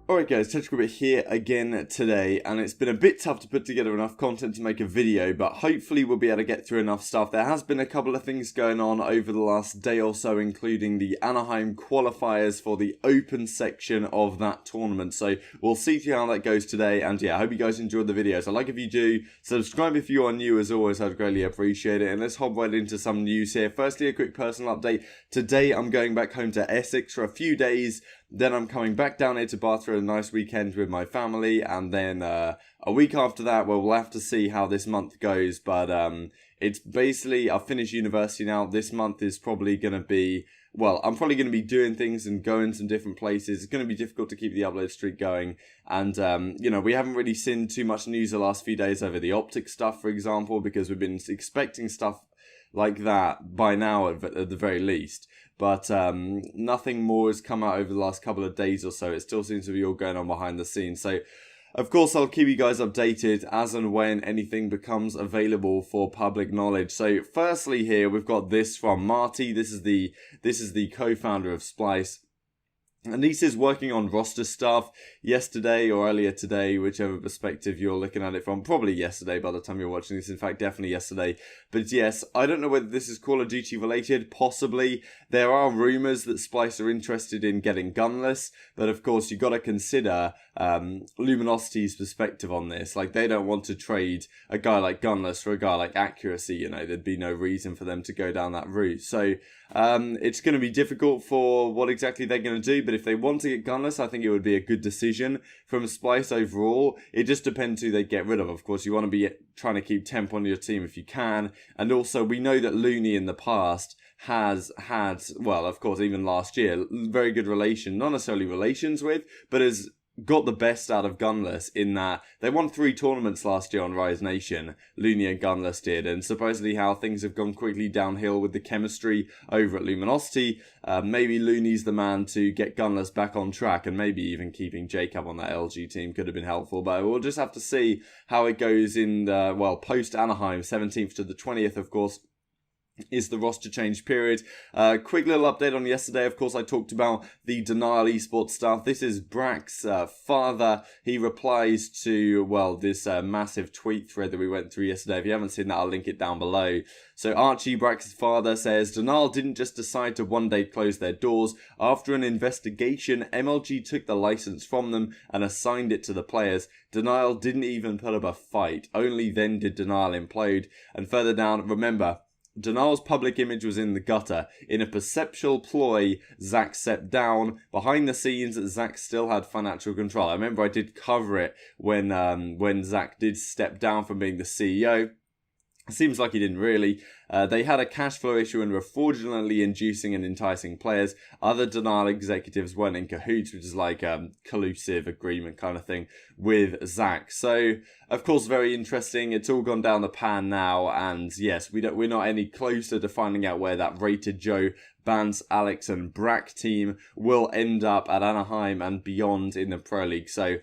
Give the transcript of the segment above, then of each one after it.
Alright guys, Technical Bit here again today, and it's been a bit tough to put together enough content to make a video, but hopefully we'll be able to get through enough stuff. There has been a couple of things going on over the last day or so, including the Anaheim qualifiers for the open section of that tournament, so we'll see how that goes today, and yeah, I hope you guys enjoyed the video. So like if you do, subscribe if you are new as always, I'd greatly appreciate it, and let's hop right into some news here. Firstly, a quick personal update. Today I'm going back home to Essex for a few days. Then I'm coming back down here to Bath for a nice weekend with my family, and then a week after that, well, we'll have to see how this month goes, but it's basically, I've finished university now. This month is probably going to be, well, I'm probably going to be doing things and going some different places. It's going to be difficult to keep the upload streak going, and, you know, we haven't really seen too much news the last few days over the Optic stuff, for example, because we've been expecting stuff like that by now at the very least. But nothing more has come out over the last couple of days or so. It still seems to be all going on behind the scenes. So, of course, I'll keep you guys updated as and when anything becomes available for public knowledge. So, firstly here, we've got this from Marty. This is the co-founder of Splice. And this is working on roster stuff yesterday or earlier today, whichever perspective you're looking at it from. Probably yesterday by the time you're watching this. In fact, definitely yesterday. But yes, I don't know whether this is Call of Duty related. Possibly. There are rumours that Splice are interested in getting gunless. But of course, you've got to consider Luminosity's perspective on this. Like, they don't want to trade a guy like gunless for a guy like accuracy. You know, there'd be no reason for them to go down that route. So it's going to be difficult for what exactly they're going to do. But if they want to get gunless, I think it would be a good decision from Splice overall. It just depends who they get rid of. Of course, you want to be trying to keep temp on your team if you can. And also, we know that Looney in the past has had, well, of course, even last year, very good not necessarily relations with, but has got the best out of Gunless in that they won 3 tournaments last year on Rise Nation. Looney and Gunless did, and supposedly how things have gone quickly downhill with the chemistry over at Luminosity. Maybe Looney's the man to get Gunless back on track, and maybe even keeping Jacob on that LG team could have been helpful, but we'll just have to see how it goes in the, well, post Anaheim, 17th to the 20th, of course, is the roster change period. Quick little update on yesterday. Of course, I talked about the Denial eSports stuff. This is Brack's father. He replies to, well, this massive tweet thread that we went through yesterday. If you haven't seen that, I'll link it down below. So Archie, Brack's father, says, Denial didn't just decide to one day close their doors. After an investigation, MLG took the license from them and assigned it to the players. Denial didn't even put up a fight. Only then did Denial implode. And further down, remember, Denial's public image was in the gutter. In a perceptual ploy, Zach stepped down. Behind the scenes, Zach still had financial control. I remember I did cover it when Zach did step down from being the CEO. It seems like he didn't really. They had a cash flow issue and were fraudulently inducing and enticing players. Other Denial executives weren't in cahoots, which is like a collusive agreement kind of thing with Zach. So, of course, very interesting. It's all gone down the pan now, and yes, we're not any closer to finding out where that Rated Joe, Bance, Alex and Brack team will end up at Anaheim and beyond in the Pro League. So,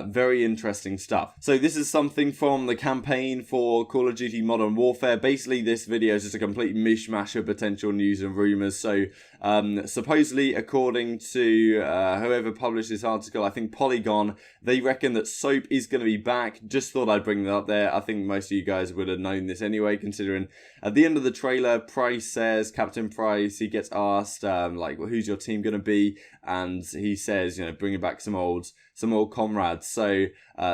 very interesting stuff. So, this is something from the campaign for Call of Duty Modern Warfare. Basically, this video is just a complete mishmash of potential news and rumours. So, supposedly, according to whoever published this article, I think Polygon, they reckon that Soap is going to be back. Just thought I'd bring that up there. I think most of you guys would have known this anyway, considering at the end of the trailer, Price says, Captain Price, he gets asked, like, well, who's your team going to be? And he says, you know, bringing back some old comrades. So,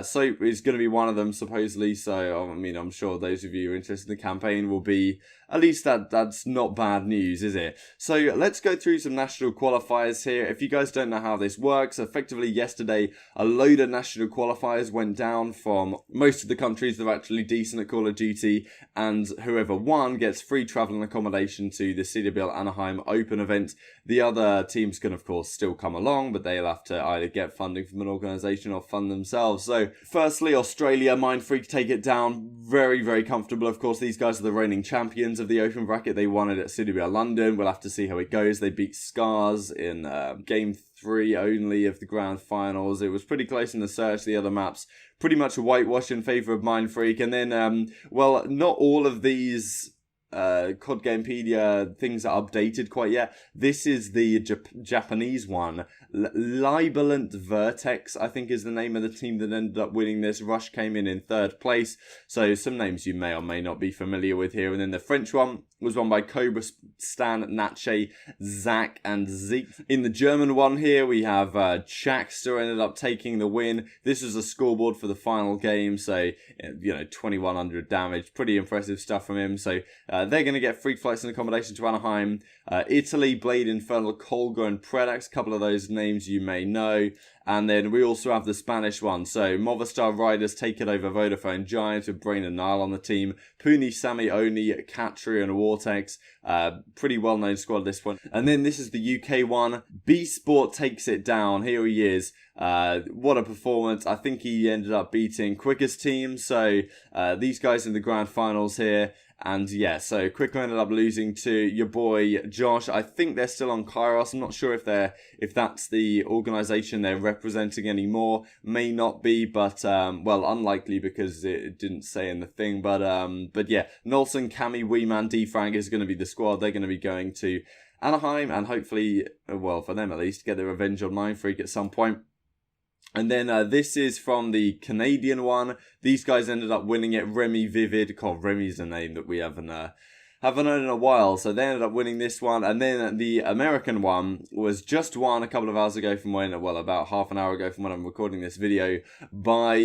Soap is going to be one of them, supposedly. So, I mean, I'm sure those of you who are interested in the campaign will be, at least that's not bad news, is it? So, let's go through some national qualifiers here. If you guys don't know how this works, effectively yesterday, a load of national qualifiers went down from most of the countries that are actually decent at Call of Duty, and whoever won gets free travel and accommodation to the CWL Anaheim Open event. The other teams can, of course, still come along, but they'll have to either get funding from an organisation or fund themselves. So, firstly, Australia, Mindfreak take it down. Very, very comfortable. Of course, these guys are the reigning champions of the Open bracket. They won it at CWL London. We'll have to see how it goes. They beat Scars in Game 3 only of the grand finals. It was pretty close in the search. The other maps pretty much a whitewash in favour of Mindfreak. And then, well, not all of these COD Gamepedia things are updated quite yet. This is the Japanese one. Libelant Vertex, I think, is the name of the team that ended up winning this. Rush came in 3rd place. So some names you may or may not be familiar with here. And then the French one was won by Cobra, Stan, Natche, Zach, and Zeke. In the German one here, we have Chaxter ended up taking the win. This was a scoreboard for the final game, so, 2100 damage. Pretty impressive stuff from him. So they're going to get free flights and accommodation to Anaheim. Italy, Blade Infernal, Colga, and Predax. A couple of those names you may know. And then we also have the Spanish one. So Movistar Riders take it over Vodafone Giants with Brain and Nile on the team. Puni, Sami, Oni, Katri, and Vortex. Pretty well-known squad at this point. And then this is the UK one. B-Sport takes it down. Here he is. What a performance. I think he ended up beating Quickest team. So these guys in the grand finals here. And yeah, so Quicker ended up losing to your boy Josh. I think they're still on Kairos. I'm not sure if that's the organization they're representing anymore. May not be, but well, unlikely because it didn't say in the thing. But yeah, Nolson, Cami, Weeman, D-Frank is going to be the squad. They're going to be going to Anaheim and hopefully, well, for them at least, get their revenge on Mindfreak at some point. And then this is from the Canadian one. These guys ended up winning it. Remy Vivid. God, Remy's a name that we haven't known in a while. So they ended up winning this one. And then the American one was just won a couple of hours ago from when, well, about half an hour ago from when I'm recording this video, by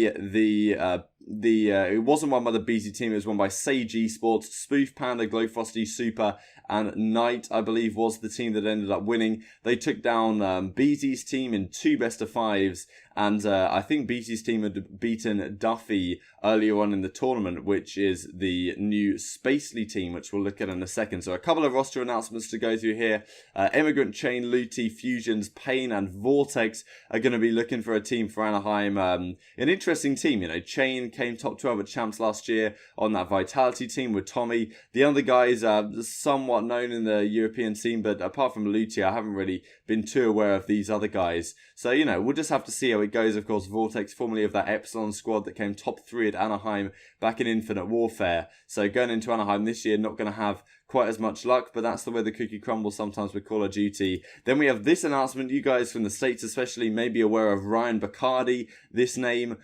it wasn't won by the BZ team, it was won by Sage Esports, Spoof Panda, Glowfrosty, Super, and Knight, I believe, was the team that ended up winning. They took down BZ's team in 2 best-of-5s, and I think BZ's team had beaten Duffy earlier on in the tournament, which is the new Spacely team, which we'll look at in a second. So a couple of roster announcements to go through here. Immigrant, Chain, Looty, Fusions, Pain, and Vortex are going to be looking for a team for Anaheim. An interesting team, Chain came top 12 at Champs last year on that Vitality team with Tommy. The other guys are somewhat known in the European scene, but apart from Looty, I haven't really been too aware of these other guys. So, we'll just have to see how it goes. Of course, Vortex, formerly of that Epsilon squad that came top 3 at Anaheim back in Infinite Warfare. So going into Anaheim this year, not going to have quite as much luck, but that's the way the cookie crumbles sometimes with Call of Duty. Then we have this announcement. You guys from the States especially may be aware of Ryan Bacardi. This name,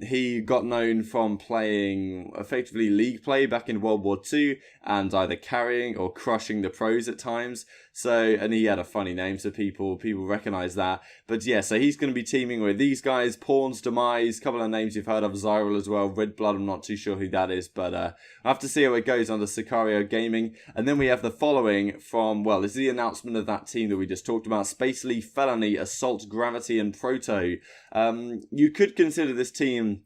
he got known from playing effectively league play back in World War II and either carrying or crushing the pros at times. So, and he had a funny name, so people recognize that. But yeah, so he's going to be teaming with these guys, Pawns, Demise, a couple of names you've heard of, Zyral as well, Red Blood, I'm not too sure who that is, but I'll have to see how it goes under Sicario Gaming. And then we have the following from, well, this is the announcement of that team that we just talked about, Spacely, Felony, Assault, Gravity, and Proto. You could consider this team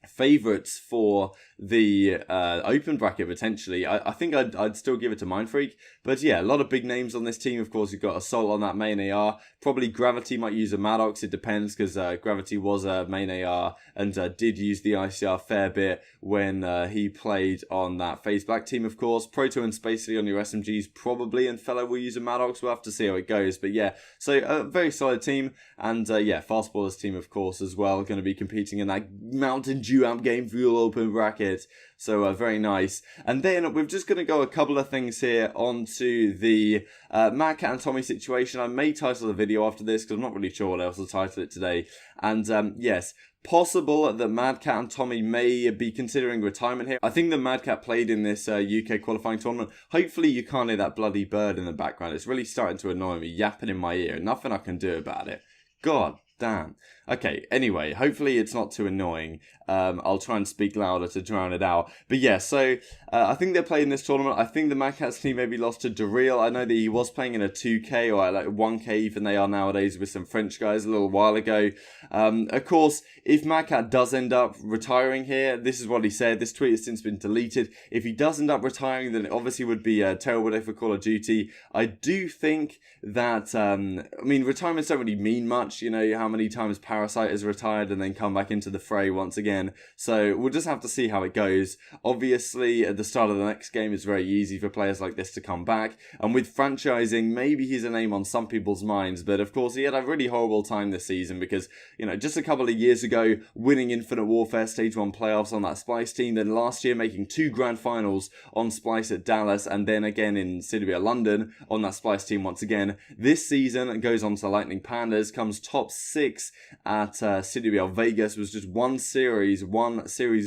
favourites for the open bracket potentially. I think I'd still give it to Mindfreak, but yeah, a lot of big names on this team. Of course, you've got Assault on that main AR. Probably Gravity might use a Maddox. It depends, because Gravity was a main AR and did use the ICR fair bit when he played on that FaZe Black team. Of course, Proto and Spacely on your SMGs probably, and Fellow will use a Maddox. We'll have to see how it goes, but yeah, so a very solid team. And yeah, Fastballers team, of course, as well, going to be competing in that Mountain Dew Amp game fuel open bracket. So very nice. And then we're just going to go a couple of things here onto the Mad Cat and Tommy situation. I may title the video after this because I'm not really sure what else to title it today. And yes, possible that Mad Cat and Tommy may be considering retirement here. I think the Mad Cat played in this UK qualifying tournament. Hopefully you can't hear that bloody bird in the background. It's really starting to annoy me, yapping in my ear. Nothing I can do about it. God damn. Okay, anyway, hopefully it's not too annoying. I'll try and speak louder to drown it out. But yeah, so I think they're playing this tournament. I think the Mad Cats team maybe lost to Daryl. I know that he was playing in a 2K or like 1K even they are nowadays with some French guys a little while ago. Of course, if Mad Cat does end up retiring here, this is what he said. This tweet has since been deleted. If he does end up retiring, then it obviously would be a terrible day for Call of Duty. I do think that, I mean, retirements don't really mean much. You know how many times Parasite has retired and then come back into the fray once again. So we'll just have to see how it goes. Obviously, at the start of the next game, it's very easy for players like this to come back. And with franchising, maybe he's a name on some people's minds. But of course, he had a really horrible time this season because, you know, just a couple of years ago, winning Infinite Warfare Stage 1 playoffs on that Splice team. Then last year, making 2 grand finals on Splice at Dallas. And then again in CWL London on that Splice team once again. This season goes on to Lightning Pandas, comes top 6 at CWL Vegas, was just one series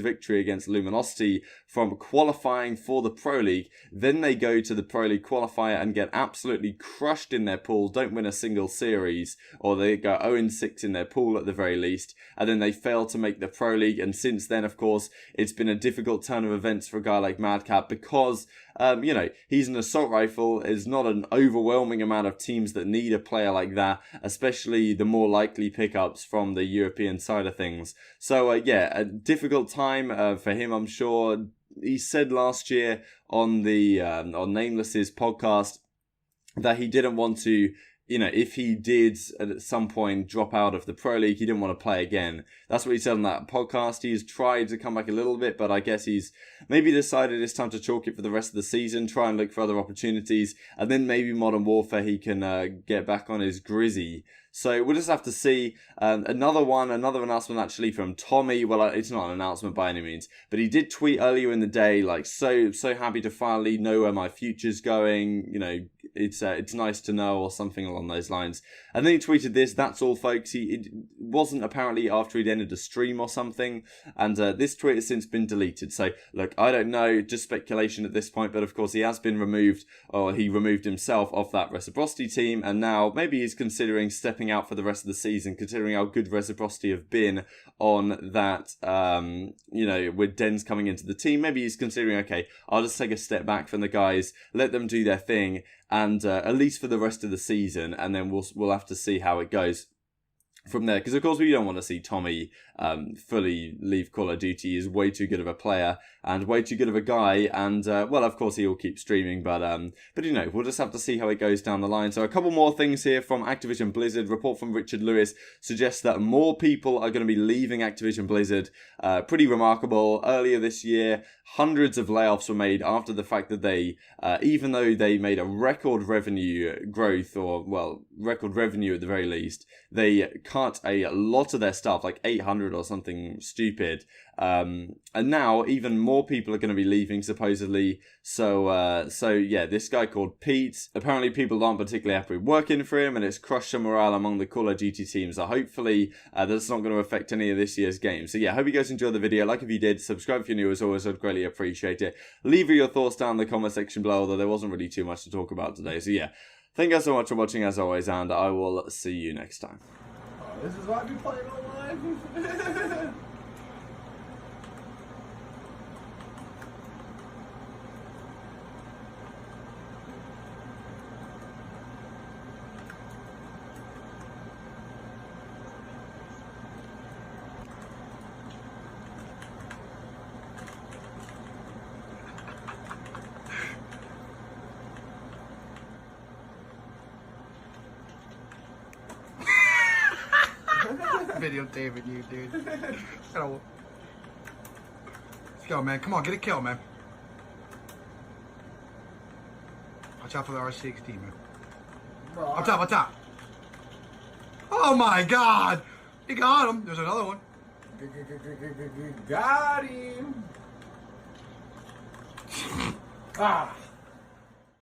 victory against Luminosity from qualifying for the Pro League. Then they go to the Pro League qualifier and get absolutely crushed in their pool, don't win a single series, or they go 0-6 in their pool at the very least, and then they fail to make the Pro League. And since then, of course, it's been a difficult turn of events for a guy like Madcap because you know, he's an assault rifle. There's not an overwhelming amount of teams that need a player like that, especially the more likely pickups from the European side of things. So, yeah, a difficult time for him, I'm sure. He said last year on the on Nameless's podcast that he didn't want to, you know, if he did at some point drop out of the Pro League, he didn't want to play again. That's what he said on that podcast. He's tried to come back a little bit, but I guess he's maybe decided it's time to chalk it for the rest of the season, try and look for other opportunities, and then maybe Modern Warfare he can get back on his Grizzy. So we'll just have to see. Another announcement actually from Tommy. Well, it's not an announcement by any means, but he did tweet earlier in the day, like, so happy to finally know where my future's going. You know, it's nice to know, or something along those lines. And then he tweeted this. That's all, folks. It wasn't apparently after he'd ended a stream or something, and this tweet has since been deleted. So look, I don't know, just speculation at this point. But of course, he has been removed, or he removed himself off that Reciprocity team, and now maybe he's considering stepping out for the rest of the season, considering how good Reciprocity have been on that, you know, with Dens coming into the team. Maybe he's considering, okay, I'll just take a step back from the guys, let them do their thing, and at least for the rest of the season, and then we'll have to see how it goes from there, because of course we don't want to see Tommy fully leave Call of Duty. He's way too good of a player and way too good of a guy, and well, of course he will keep streaming, but you know, we'll just have to see how it goes down the line. So a couple more things here from Activision Blizzard. Report from Richard Lewis suggests that more people are going to be leaving Activision Blizzard. Pretty remarkable. Earlier this year, hundreds of layoffs were made after the fact that they, even though they made a record revenue growth, or well, record revenue at the very least, they cut a lot of their staff, like 800 or something stupid. And now even more people are going to be leaving, supposedly. So yeah, this guy called Pete, apparently people aren't particularly happy working for him, and it's crushed some morale among the Call of Duty teams. So hopefully that's not going to affect any of this year's games. So yeah, hope you guys enjoyed the video. Like if you did, subscribe if you're new. As always, I'd greatly appreciate it. Leave your thoughts down in the comment section below, although there wasn't really too much to talk about today. So yeah, thank you guys so much for watching as always, and I will see you next time. This is why I be playing online. Videotaping you, dude. Let's go, man. Come on, get a kill, man. Watch out for the R60, man. Bro, up top, up top. Oh my God! He got him. There's another one. Got him. Ah.